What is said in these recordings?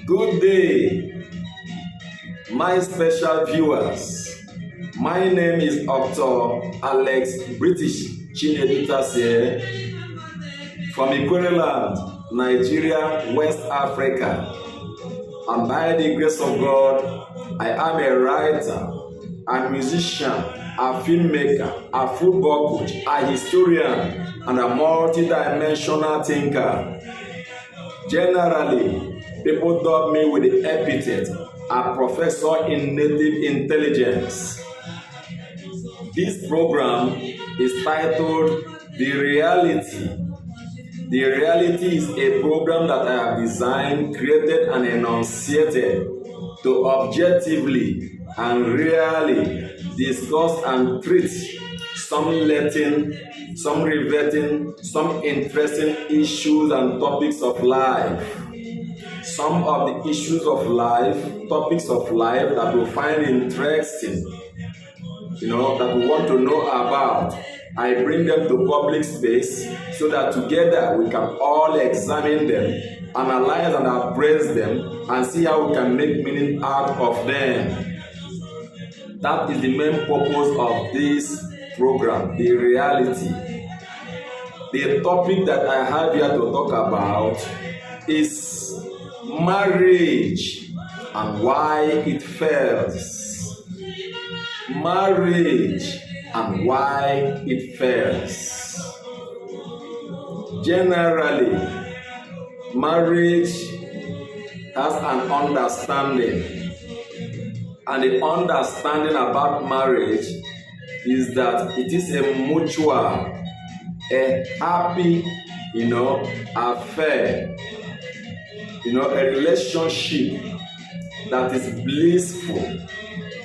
Good day, my special viewers. My name is Dr. Alex British Chinedu Tasie from Ikwereland, Nigeria, West Africa. And by the grace of God, I am a writer, a musician, a filmmaker, a football coach, a historian, and a multi-dimensional thinker. Generally, people dub me with the epithet, a professor in native intelligence. This program is titled The Reality. The Reality is a program that I have designed, created, and enunciated to objectively and really discuss and treat some riveting, some interesting issues and topics of life. Some of the issues of life, topics of life that we find interesting, that we want to know about. I bring them to public space so that together we can all examine them, analyze and appraise them, and see how we can make meaning out of them. That is the main purpose of this program, the reality. The topic that I have here to talk about is marriage and why it fails. Marriage and why it fails. Generally, marriage has an understanding, and the understanding about marriage is that it is a mutual, a happy, affair, a relationship that is blissful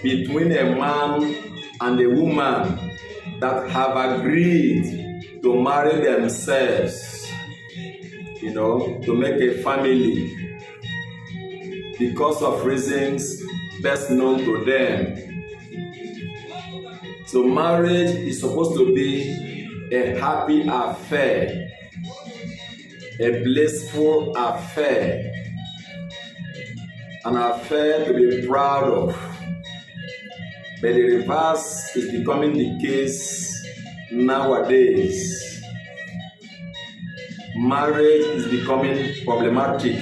between a man and a woman that have agreed to marry themselves, to make a family because of reasons best known to them. So marriage is supposed to be a happy affair, a blissful affair, an affair to be proud of. But the reverse is becoming the case nowadays. Marriage is becoming problematic,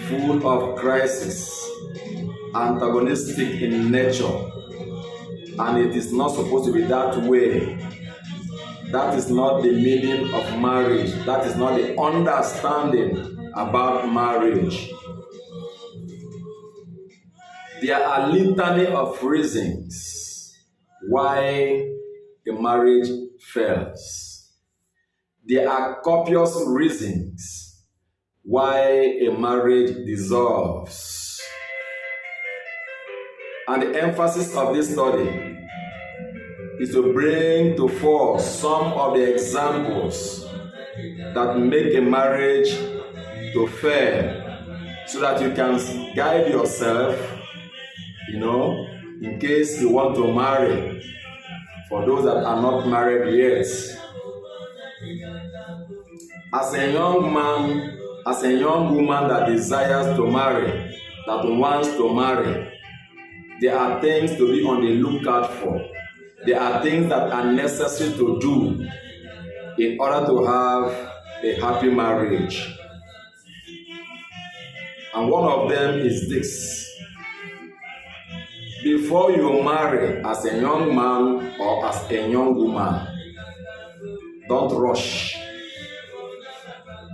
full of crisis, antagonistic in nature, and it is not supposed to be that way. That is not the meaning of marriage. That is not the understanding about marriage. There are a litany of reasons why a marriage fails. There are copious reasons why a marriage dissolves. And the emphasis of this study is to bring to fore some of the examples that make a marriage to fail, so that you can guide yourself, in case you want to marry, for those that are not married yet. As a young man, as a young woman that desires to marry, that wants to marry, there are things to be on the lookout for. There are things that are necessary to do in order to have a happy marriage. And one of them is this. Before you marry as a young man or as a young woman, don't rush.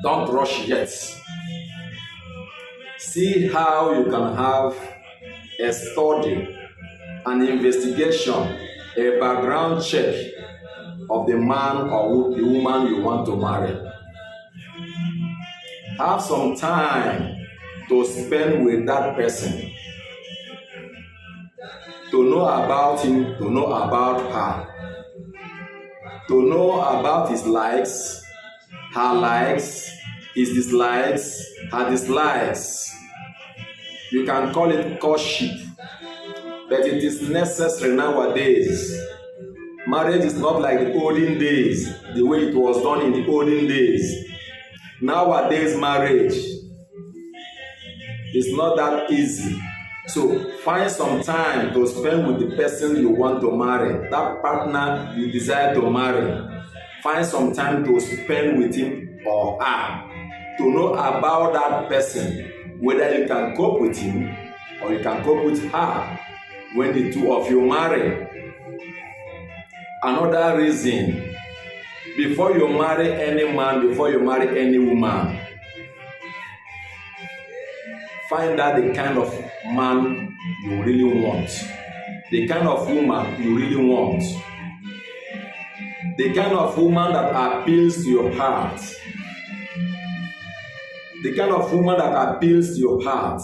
Don't rush yet. See how you can have a study, an investigation, a background check of the man or the woman you want to marry. Have some time to spend with that person, to know about him, to know about her, to know about his likes, her likes, his dislikes, her dislikes. You can call it courtship, but it is necessary nowadays. Marriage is not like the olden days, the way it was done in the olden days. Nowadays, marriage It's not that easy. So find some time to spend with the person you want to marry, that partner you desire to marry. Find some time to spend with him or her, to know about that person, whether you can cope with him or you can cope with her when the two of you marry. Another reason, before you marry any man, before you marry any woman, find out the kind of man you really want, the kind of woman you really want, the kind of woman that appeals to your heart, the kind of woman that appeals to your heart,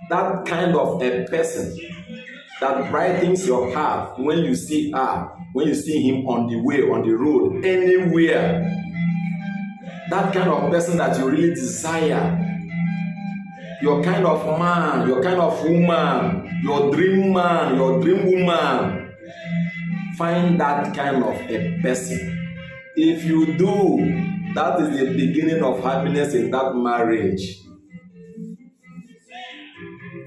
that kind of a person that brightens your heart when you see her, when you see him on the way, on the road, anywhere. That kind of person that you really desire. Your kind of man, your kind of woman, your dream man, your dream woman. Find that kind of a person. If you do, that is the beginning of happiness in that marriage.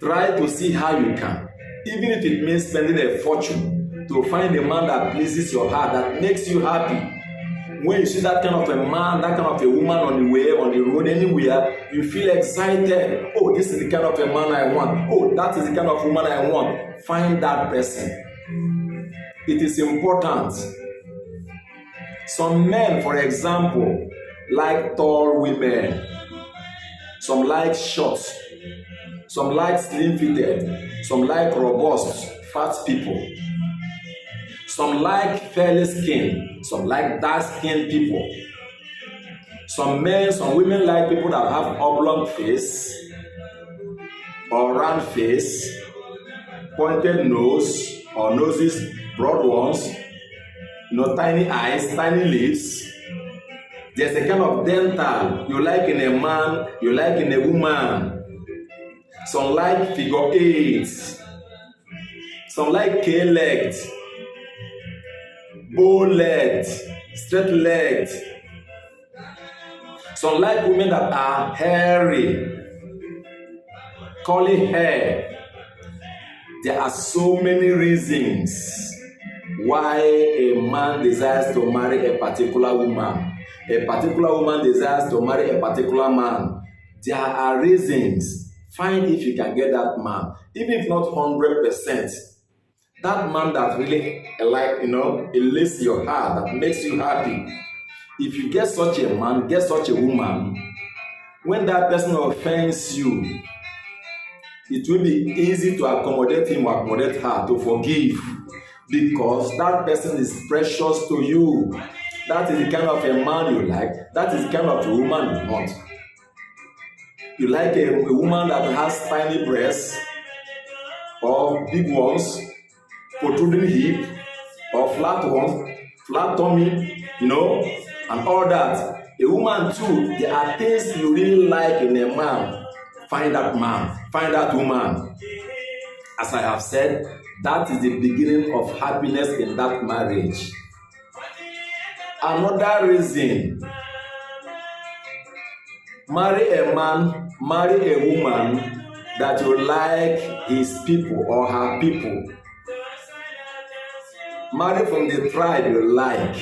Try to see how you can, even if it means spending a fortune, to find a man that pleases your heart, that makes you happy. When you see that kind of a man, that kind of a woman on the way, on the road, anywhere, you feel excited. Oh, this is the kind of a man I want. Oh, that is the kind of woman I want. Find that person. It is important. Some men, for example, like tall women. Some like short. Some like slim-fitted. Some like robust, fat people. Some like fairly skinned, some like dark-skinned people. Some men, some women like people that have oblong face or round face, pointed nose or noses, broad ones, tiny eyes, tiny lips. There's a kind of dental you like in a man, you like in a woman. Some like figure eights, some like K-legged, bow-legged, straight-legged. Some like women that are hairy, curly hair. There are so many reasons why a man desires to marry a particular woman. A particular woman desires to marry a particular man. There are reasons. Find if you can get that man, even if not 100%. That man that really, elates your heart, that makes you happy. If you get such a man, get such a woman, when that person offends you, it will be easy to accommodate him or accommodate her, to forgive, because that person is precious to you. That is the kind of a man you like. That is the kind of a woman you want. You like a woman that has tiny breasts or big ones, protruding hip, or flat ones, flat tummy, and all that. A woman too, there are things you really like in a man. Find that man, find that woman. As I have said, that is the beginning of happiness in that marriage. Another reason, marry a man, marry a woman that you like his people or her people. Marry from the tribe you like.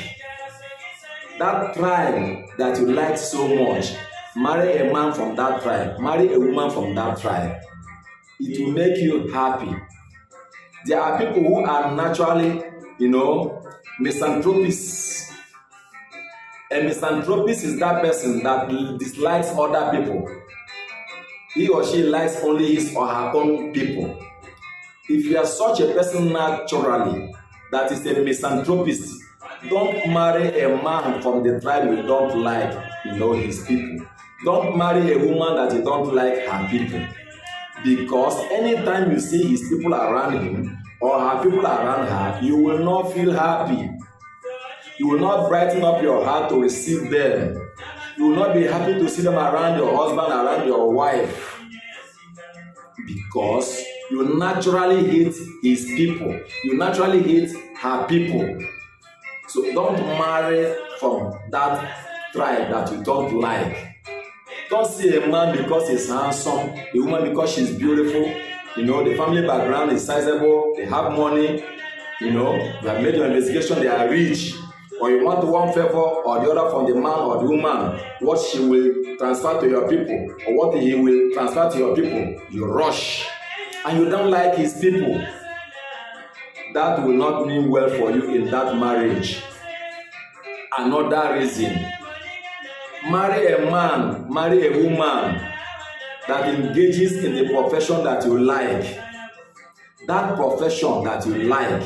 That tribe that you like so much, marry a man from that tribe. Marry a woman from that tribe. It will make you happy. There are people who are naturally, misanthropists. A misanthropist is that person that dislikes other people. He or she likes only his or her own people. If you are such a person naturally, that is a misanthropist, don't marry a man from the tribe you don't like, his people. Don't marry a woman that you don't like her people. Because anytime you see his people around him or her people around her, you will not feel happy. You will not brighten up your heart to receive them. You will not be happy to see them around your husband, around your wife. Because you naturally hate his people. You naturally hate her people. So don't marry from that tribe that you don't like. Don't see a man because he's handsome, a woman because she's beautiful. The family background is sizable, they have money. You have made your investigation, they are rich. Or you want one favor or the other from the man or the woman, what she will transfer to your people or what he will transfer to your people, you rush. And you don't like his people. That will not mean well for you in that marriage. Another reason, marry a man, marry a woman that engages in the profession that you like. That profession that you like.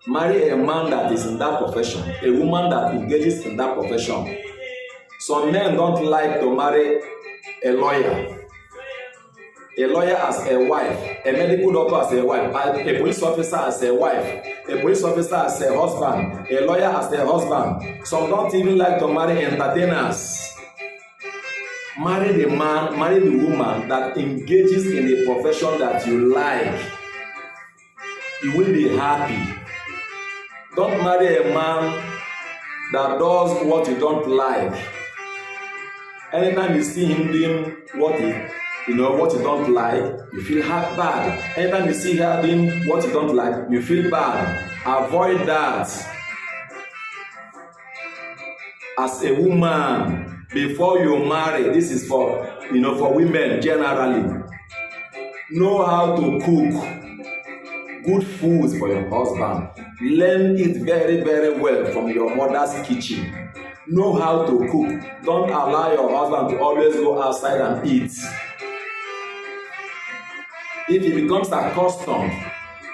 Marry a man that is in that profession, a woman that engages in that profession. Some men don't like to marry a lawyer as a wife, a medical doctor as a wife, a police officer as a wife, a police officer as a husband, a lawyer as a husband. Some don't even like to marry entertainers. Marry the man, marry the woman that engages in a profession that you like. You will be happy. Don't marry a man that does what you don't like. Anytime you see him doing what you don't like, you feel bad. Anytime you see her doing what you don't like, you feel bad. Avoid that. As a woman, before you marry, this is for women generally. Know how to cook good foods for your husband. Learn it very, very well from your mother's kitchen. Know how to cook. Don't allow your husband to always go outside and eat. If he becomes accustomed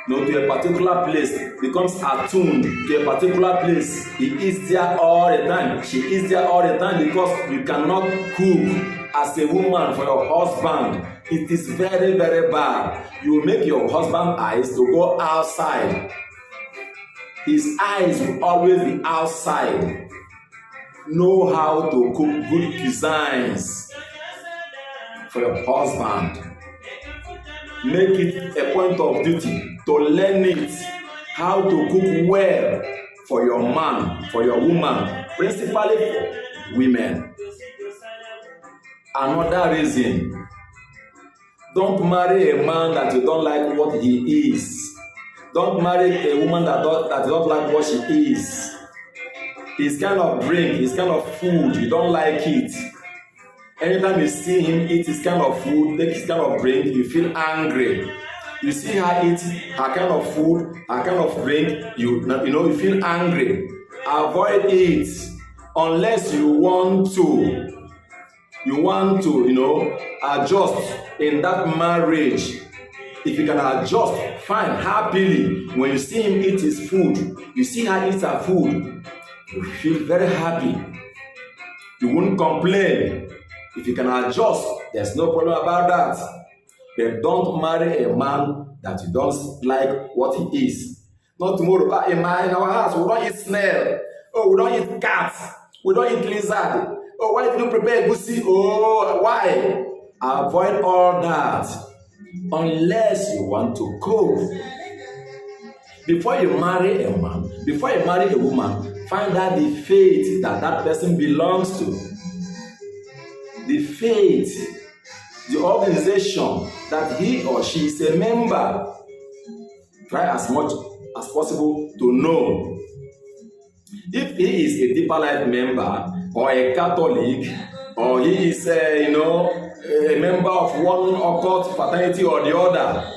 to a particular place, becomes attuned to a particular place, he eats there all the time, she eats there all the time, because you cannot cook as a woman for your husband. It is very, very bad. You will make your husband's eyes to go outside. His eyes will always be outside. Know how to cook good cuisines for your husband. Make it a point of duty to learn it, how to cook well for your man, for your woman, principally for women. Another reason, don't marry a man that you don't like what he is. Don't marry a woman that you don't like what she is. His kind of drink, his kind of food, you don't like it. Anytime you see him eat his kind of food, take his kind of drink, you feel angry. You see her eat her kind of food, her kind of drink, you feel angry. Avoid it unless you want to. You want to, adjust in that marriage. If you can adjust, fine, happily. When you see him eat his food, you see her eat her food, you feel very happy. You won't complain. If you can adjust, there's no problem about that. But don't marry a man that you don't like what he is. Not tomorrow, in our house, we don't eat snail. Oh, we don't eat cat. We don't eat lizard. Oh, why did you prepare egusi? Oh, why? Avoid all that. Unless you want to cook. Before you marry a man, before you marry a woman, find out the faith that person belongs to. The faith, the organization that he or she is a member. Try as much as possible to know. If he is a Deeper Life member or a Catholic, or he is a member of one occult fraternity or the other,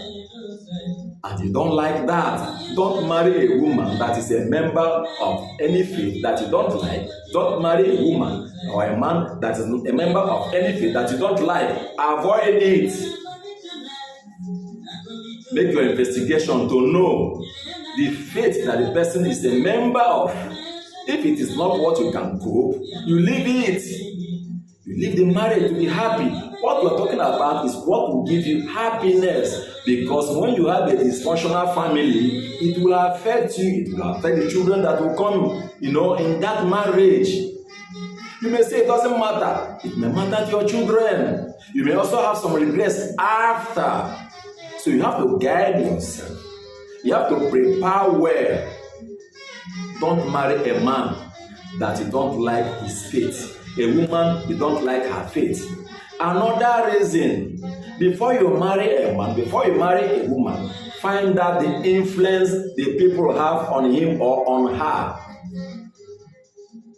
and you don't like that, don't marry a woman that is a member of any faith that you don't like. Don't marry a woman or a man that is a member of any faith that you don't like. Avoid it. Make your investigation to know the faith that the person is a member of. If it is not what you can cope, you leave it. You leave the marriage to be happy. What we're talking about is what will give you happiness. Because when you have a dysfunctional family, it will affect you. It will affect the children that will come, in that marriage. You may say it doesn't matter. It may matter to your children. You may also have some regrets after. So you have to guide yourself. You have to prepare well. Don't marry a man that you don't like his faith. a woman, you don't like her faith. Another reason, before you marry a man, before you marry a woman, find out the influence the people have on him or on her.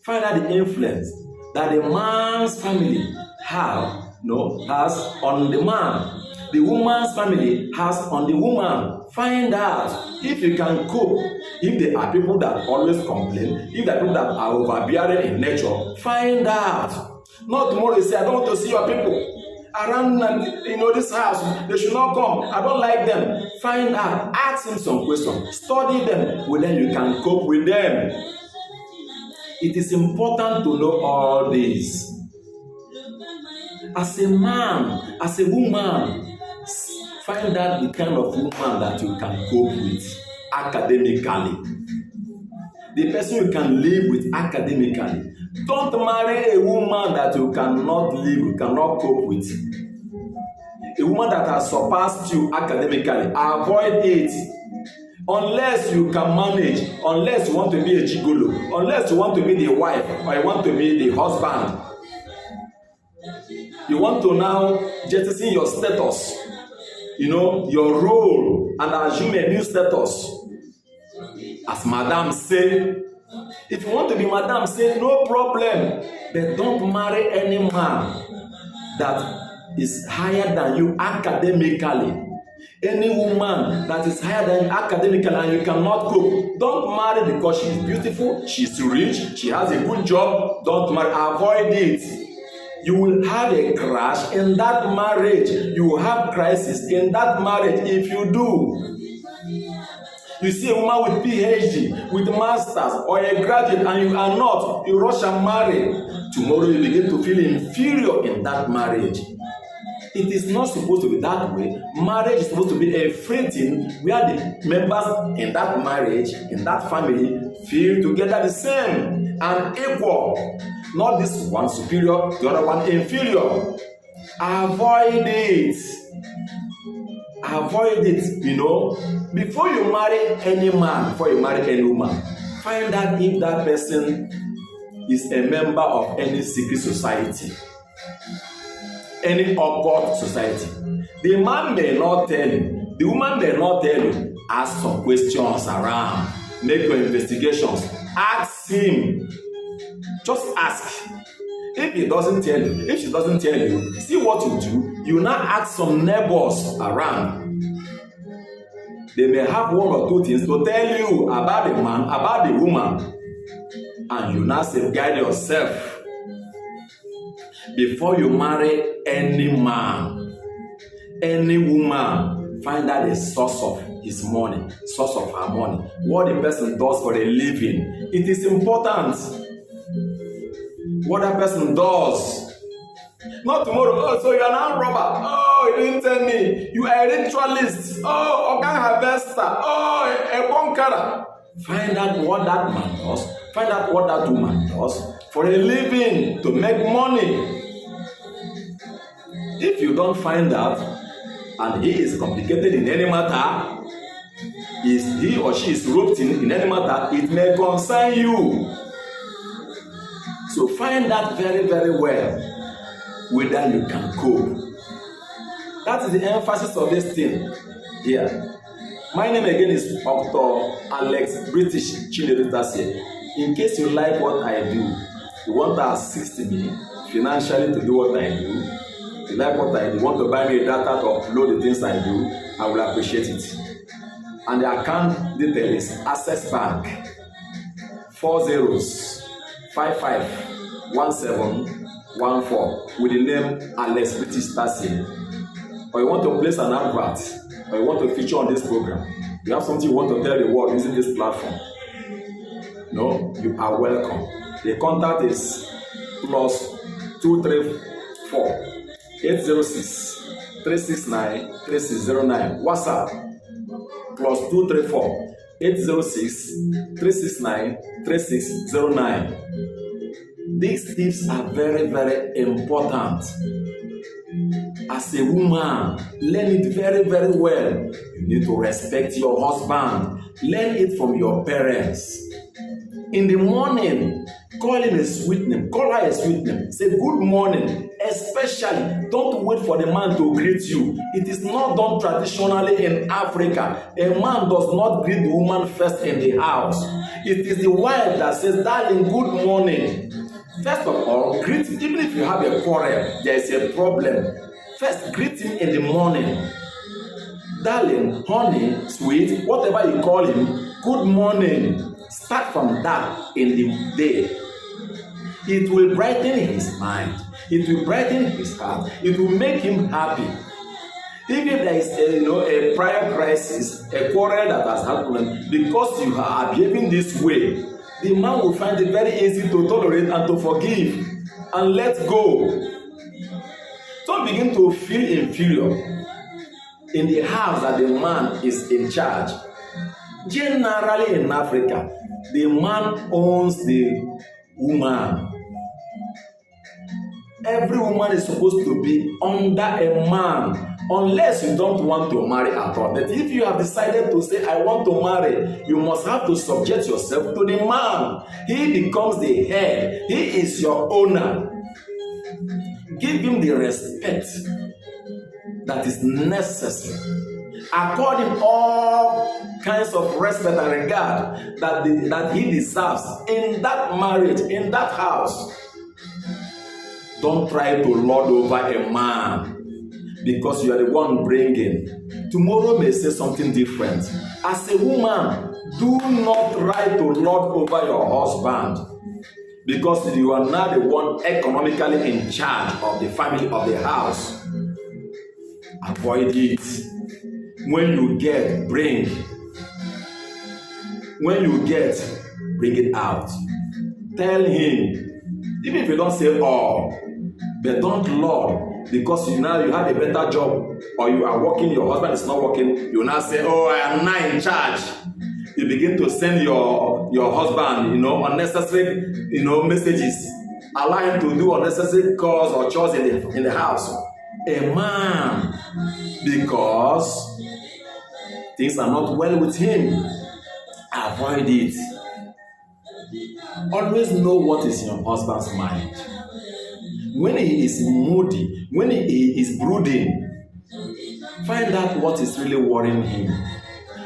Find out the influence that the man's family has on the man. The woman's family has on the woman. Find out if you can cope. If there are people that always complain, if there are people that are overbearing in nature, find out. Not tomorrow you say, I don't want to see your people around this house. They should not come. I don't like them. Find out. Ask him some questions. Study them. Well, then you can cope with them. It is important to know all this. As a man, as a woman, find out the kind of woman that you can cope with academically. The person you can live with academically. Don't marry a woman that you cannot live, you cannot cope with. A woman that has surpassed you academically, avoid it. Unless you can manage, unless you want to be a gigolo, unless you want to be the wife or you want to be the husband. You want to now jettison your status, your role, and assume a new status. As Madame say, if you want to be Madame say, no problem, but don't marry any man that is higher than you academically. Any woman that is higher than you academically and you cannot cope, don't marry because she is beautiful, she is rich, she has a good job. Don't marry. Avoid it. You will have a crash in that marriage. You will have crisis in that marriage if you do. You see a woman with PhD, with masters, or a graduate, and you are not, you rush and marry. Tomorrow you begin to feel inferior in that marriage. It is not supposed to be that way. Marriage is supposed to be a free thing where the members in that marriage, in that family, feel together the same and equal. Not this one superior, the other one inferior. Avoid it. Avoid it, Before you marry any man, before you marry any woman, find out if that person is a member of any secret society, any occult society. The man may not tell you, the woman may not tell you. Ask some questions around, make your investigations, ask him. Just ask. If he doesn't tell you, if she doesn't tell you, see what you do. You now ask some neighbors around. They may have one or two things to tell you about the man, about the woman, and you now safeguard yourself before you marry any man, any woman. Find out the source of his money, source of her money, what the person does for a living. It is important what that person does. Not tomorrow, so you are now a robber. Oh, you didn't tell me. You are a ritualist. Oh, organ harvester. Oh, a bunker. Find out what that man does. Find out what that woman does for a living to make money. If you don't find out, and he is complicated in any matter, is he or she is roped in any matter, it may concern you. So find that very, very well whether you can cope. That is the emphasis of this thing here. My name again is Dr. Alex British Chinedu Tasie. In case you like what I do, you want to assist me financially to do what I do, you like what I do, you want to buy me a data to upload the things I do, I will appreciate it. And the account detail is Access Bank 40551714 with the name Alex British Tasie. Or you want to place an advert, or you want to feature on this program, you have something you want to tell the world using this platform, no, you are welcome. The contact is +234 806 369 3609. WhatsApp +234 806 369 3609. These tips are very, very important. As a woman, learn it very, very well. You need to respect your husband. Learn it from your parents. In the morning, call him a sweet name, call her a sweet name. Say good morning. Especially, don't wait for the man to greet you. It is not done traditionally in Africa. A man does not greet the woman first in the house. It is the wife that says, darling, good morning. First of all, greet him. Even if you have a quarrel, there is a problem. First, greet him in the morning. Darling, honey, sweet, whatever you call him, good morning. Start from that in the day. It will brighten his mind. It will brighten his heart. It will make him happy. Even if there is a prior crisis, a quarrel that has happened, because you are behaving this way, the man will find it very easy to tolerate and to forgive and let go. Don't begin to feel inferior in the house that the man is in charge. Generally in Africa, the man owns the woman. Every woman is supposed to be under a man, unless you don't want to marry at all. But if you have decided to say, I want to marry, you must have to subject yourself to the man. He becomes the head. He is your owner. Give him the respect that is necessary. Accord him all kinds of respect and regard that he deserves in that marriage, in that house. Don't try to lord over a man because you are the one bringing. Tomorrow may say something different. As a woman, do not try to lord over your husband because you are not the one economically in charge of the family, of the house. Avoid it. When you get, bring. When you get, bring it out. Tell him, even if you don't say all, but don't lord, because you have a better job, or you are working, your husband is not working, you now say, oh, I am not in charge. You begin to send your husband, unnecessary, messages. Allow him to do unnecessary calls or chores in the house. A man, because things are not well with him, avoid it. Always know what is in your husband's mind. When he is moody, when he is brooding, find out what is really worrying him.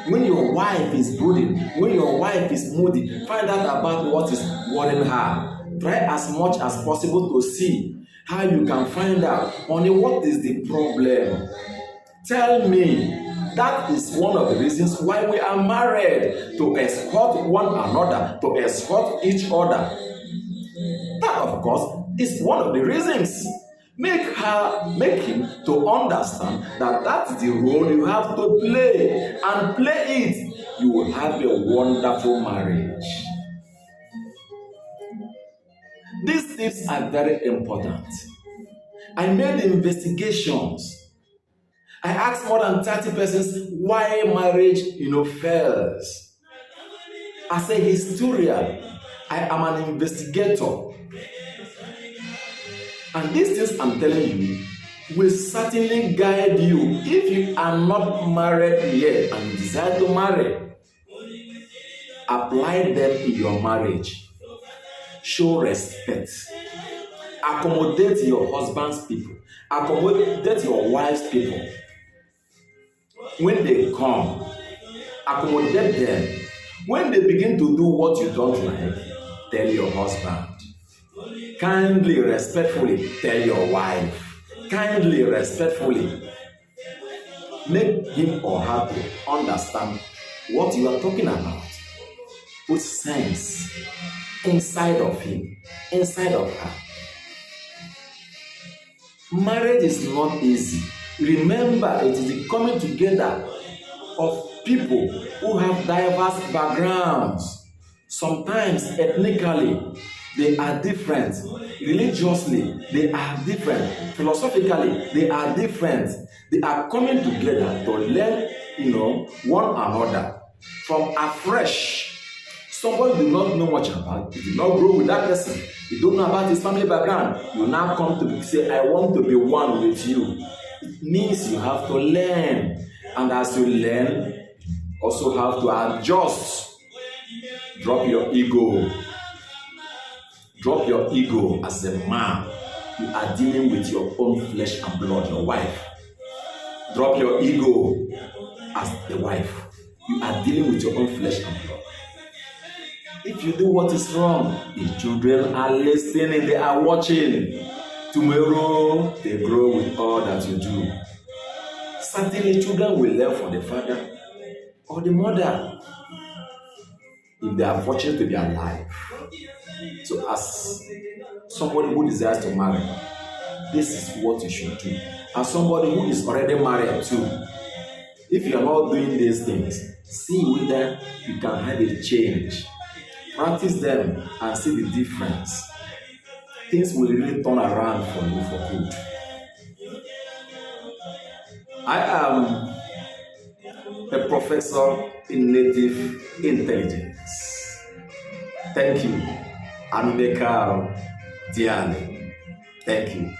When your wife is brooding, when your wife is moody, find out about what is worrying her. Try as much as possible to see how you can find out, honey, what is the problem? Tell me. That is one of the reasons why we are married, to escort one another, to escort each other. That, of course, is one of the reasons. Make him to understand that that's the role you have to play, and play it. You will have a wonderful marriage. These tips are very important. I made investigations. I asked more than 30 persons why marriage, fails. As a historian, I am an investigator. And these things I'm telling you will certainly guide you. If you are not married yet and you desire to marry, apply them in your marriage. Show respect. Accommodate your husband's people. Accommodate your wife's people. When they come, accommodate them. When they begin to do what you don't like, tell your husband. Kindly, respectfully, tell your wife. Kindly, respectfully, make him or her to understand what you are talking about. Put sense inside of him, inside of her. Marriage is not easy. Remember, it is the coming together of people who have diverse backgrounds. Sometimes ethnically, they are different. Religiously, they are different. Philosophically, they are different. They are coming together to learn, one another from afresh. Somebody do not know much about, you did not grow with that person, you don't know about his family background. You now come to say, I want to be one with you. It means you have to learn. And as you learn, also have to adjust. Drop your ego. Drop your ego as a man. You are dealing with your own flesh and blood, your wife. Drop your ego as the wife. You are dealing with your own flesh and blood. If you do what is wrong, the children are listening, they are watching. Tomorrow, they grow with all that you do. Certainly, children will learn from the father or the mother if they are fortunate to be alive. So, as somebody who desires to marry, this is what you should do. As somebody who is already married too, if you are not doing these things, see whether you can have a change. Practice them and see the difference. Things will really turn around for you for good. I am a professor in native intelligence. Thank you, Anumeka Diane. Thank you.